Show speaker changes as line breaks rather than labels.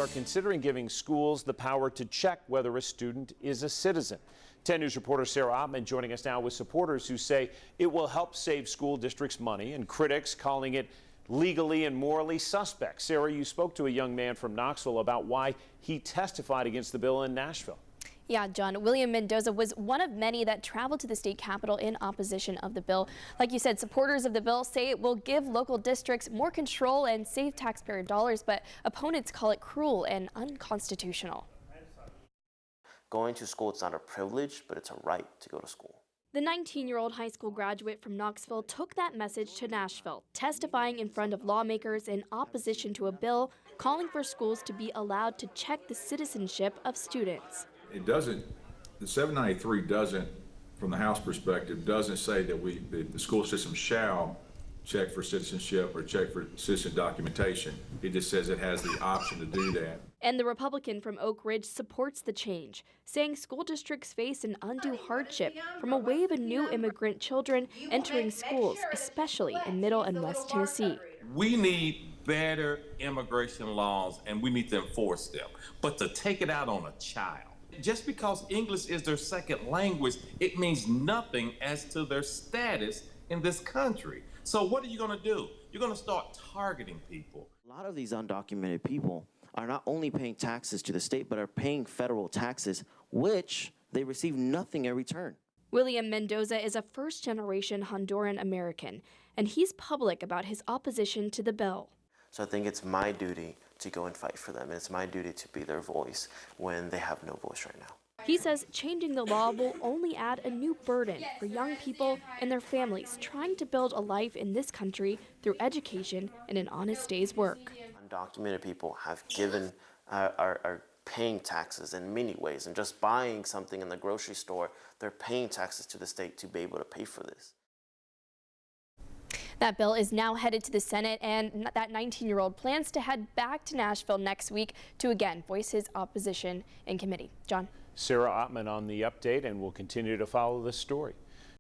Are considering giving schools the power to check whether a student is a citizen. 10 News reporter Sarah Ottman joining us now with supporters who say it will help save school districts money and critics calling it legally and morally suspect. Sarah, you spoke to a young man from Knoxville about why he testified against the bill in Nashville.
Yeah, John, William Mendoza was one of many that traveled to the state capitol in opposition of the bill. Like you said, supporters of the bill say it will give local districts more control and save taxpayer dollars, but opponents call it cruel and unconstitutional.
Going to school, it's not a privilege, but it's a right to go to school.
The 19-year-old high school graduate from Knoxville took that message to Nashville, testifying in front of lawmakers in opposition to a bill calling for schools to be allowed to check the citizenship of students.
It doesn't, the 793 doesn't, from the House perspective, doesn't say that the school system shall check for citizenship or check for citizen documentation. It just says it has the option to do that.
And the Republican from Oak Ridge supports the change, saying school districts face an undue hardship from a wave of new immigrant children entering schools, especially in Middle and West Tennessee.
We need better immigration laws and we need to enforce them. But to take it out on a child, just because English is their second language, it means nothing as to their status in this country. So what are you going to do? You're going to start targeting people.
A lot of these undocumented people are not only paying taxes to the state, but are paying federal taxes, which they receive nothing in return.
William Mendoza is a first-generation Honduran American, and he's public about his opposition to the bill.
So I think it's my duty to go and fight for them. And it's my duty to be their voice when they have no voice right now.
He says changing the law will only add a new burden for young people and their families trying to build a life in this country through education and an honest day's work.
Undocumented people have given, are paying taxes in many ways. And just buying something in the grocery store, they're paying taxes to the state to be able to pay for this.
That bill is now headed to the Senate, and that 19-year-old plans to head back to Nashville next week to again voice his opposition in committee. John.
Sarah Ottman on the update, and we'll continue to follow this story.